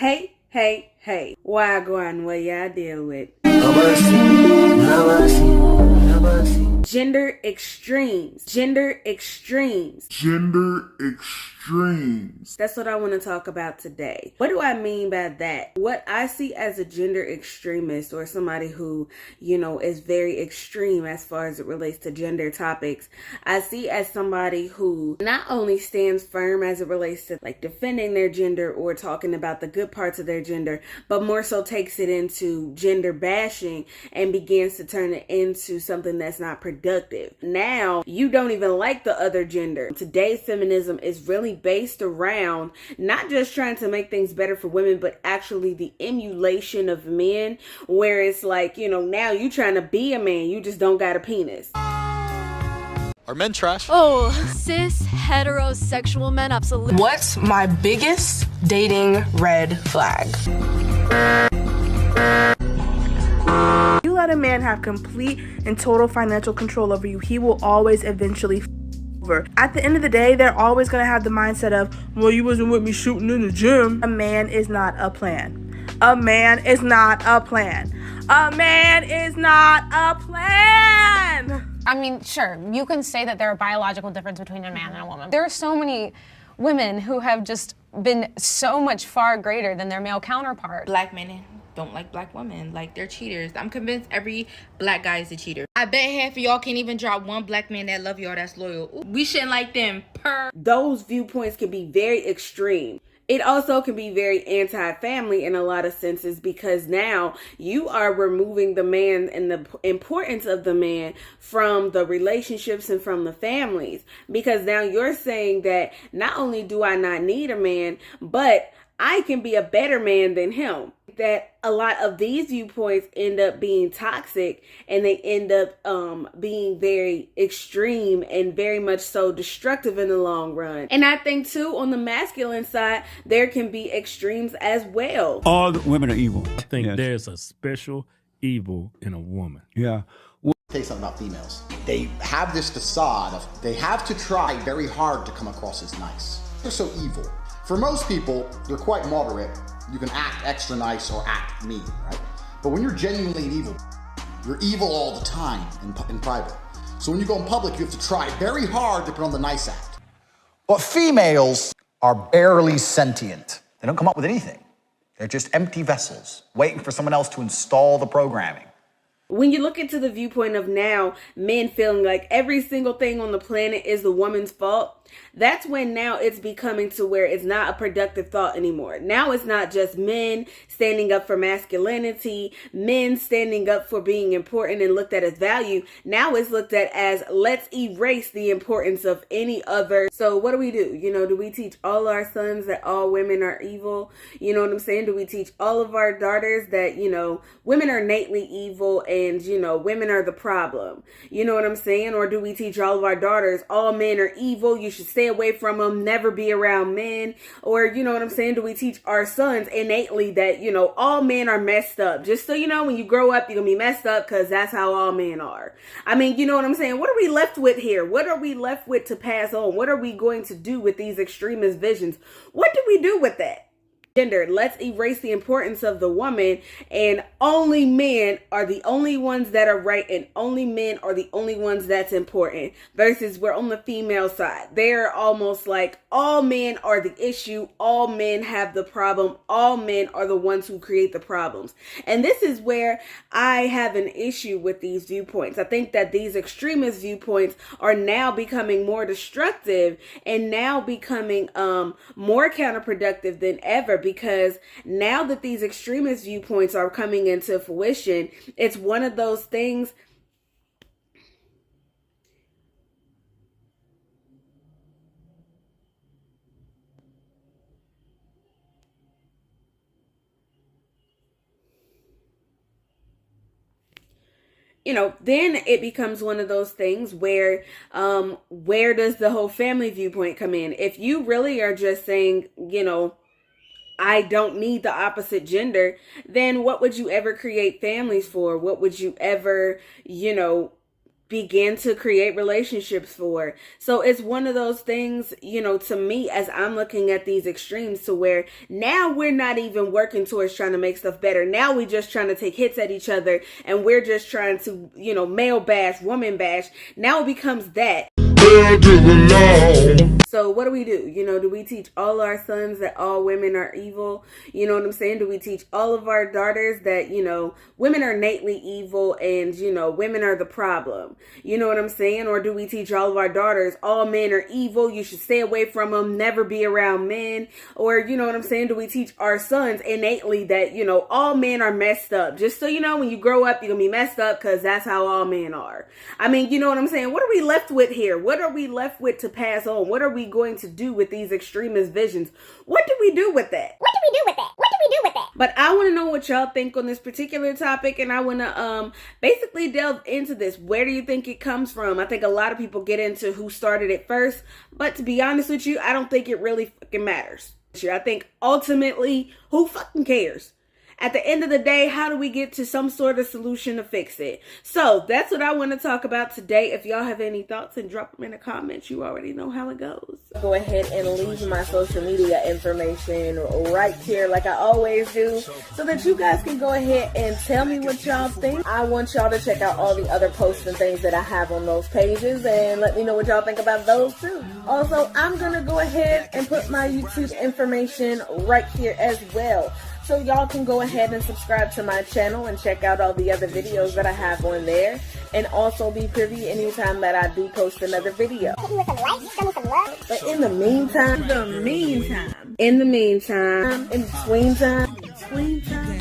Hey. Wagwan, what y'all deal with? Gender extremes. That's what I want to talk about today. What do I mean by that? What I see as a gender extremist, or somebody who, is very extreme as far as it relates to gender topics, I see as somebody who not only stands firm as it relates to like defending their gender or talking about the good parts of their gender, but more so takes it into gender bashing and begins to turn it into something that's not productive. Now, you don't even like the other gender. Today's feminism is really based around not just trying to make things better for women, but actually the emulation of men, where it's like, now you trying to be a man, you just don't got a penis. Are men trash? Oh, cis, heterosexual men, absolutely. What's my biggest dating red flag? You let a man have complete and total financial control over you, he will always eventually over. At the end of the day, they're always going to have the mindset of, well, you wasn't with me shooting in the gym. A man is not a plan. A man is not a plan. A man is not a plan. I mean, sure, you can say that there are biological difference between a man and a woman. There are so many women who have just been so much far greater than their male counterpart. Black men don't like black women, like they're cheaters. I'm convinced every black guy is a cheater. I bet half of y'all can't even drop one black man that love y'all that's loyal. Ooh, we shouldn't like them. Those viewpoints can be very extreme. It also can be very anti-family in a lot of senses, because now you are removing the man and the importance of the man from the relationships and from the families. Because now you're saying that not only do I not need a man, but I can be a better man than him. That a lot of these viewpoints end up being toxic, and they end up being very extreme and very much so destructive in the long run. And I think too, on the masculine side, there can be extremes as well. All the women are evil. I think there's a special evil in a woman. Yeah. Say something about females. They have this facade of they have to try very hard to come across as nice. They're so evil. For most people, they're quite moderate. You can act extra nice or act mean, right? But when you're genuinely evil, you're evil all the time in private. So when you go in public, you have to try very hard to put on the nice act. But females are barely sentient. They don't come up with anything. They're just empty vessels, waiting for someone else to install the programming. When you look into the viewpoint of now men feeling like every single thing on the planet is the woman's fault, that's when now it's becoming to where it's not a productive thought anymore. Now it's not just men standing up for masculinity, men standing up for being important and looked at as value. Now it's looked at as, let's erase the importance of any other. So what do? Do we teach all our sons that all women are evil? You know what I'm saying? Do we teach all of our daughters that, women are innately evil and, women are the problem? You know what I'm saying? Or do we teach all of our daughters all men are evil, you should stay away from them, never be around men? Or, you know what I'm saying? Do we teach our sons innately that, all men are messed up? Just so when you grow up, you're going to be messed up because that's how all men are. I mean, you know what I'm saying? What are we left with here? What are we left with to pass on? What are we going to do with these extremist visions? What do we do with that? Gender. Let's erase the importance of the woman, and only men are the only ones that are right, and only men are the only ones that's important. Versus we're on the female side. They're almost like all men are the issue, all men have the problem, all men are the ones who create the problems. And this is where I have an issue with these viewpoints. I think that these extremist viewpoints are now becoming more destructive and now becoming more counterproductive than ever. Because now that these extremist viewpoints are coming into fruition, it's one of those things. Then it becomes one of those things where does the whole family viewpoint come in? If you really are just saying, I don't need the opposite gender, then what would you ever create families for? What would you ever, begin to create relationships for. So it's one of those things, you know, to me, as I'm looking at these extremes, to where now we're not even working towards trying to make stuff better. Now we're just trying to take hits at each other, and we're just trying to, you know, male bash, woman bash. Now it becomes that. So what do? You know, do we teach all our sons that all women are evil? You know what I'm saying? Do we teach all of our daughters that, you know, women are innately evil and, you know, women are the problem? You know what I'm saying? Or do we teach all of our daughters all men are evil, you should stay away from them, never be around men? Or, you know what I'm saying? Do we teach our sons innately that, you know, all men are messed up? Just so you know, when you grow up, you're going to be messed up because that's how all men are. I mean, you know what I'm saying? What are we left with here? What are we left with to pass on? What are we going to do with these extremist visions? What do we do with that? But I want to know what y'all think on this particular topic, and I want to basically delve into this. Where do you think it comes from? I think a lot of people get into who started it first, but to be honest with you, I don't think it really fucking matters. I think ultimately, who fucking cares? At the end of the day, how do we get to some sort of solution to fix it? So that's what I want to talk about today. If y'all have any thoughts, and drop them in the comments. You already know how it goes. Go ahead and leave my social media information right here like I always do, so that you guys can go ahead and tell me what y'all think. I want y'all to check out all the other posts and things that I have on those pages, and let me know what y'all think about those too. Also, I'm going to go ahead and put my YouTube information right here as well, so y'all can go ahead and subscribe to my channel and check out all the other videos that I have on there. And also be privy anytime that I do post another video. But in the meantime, in between time,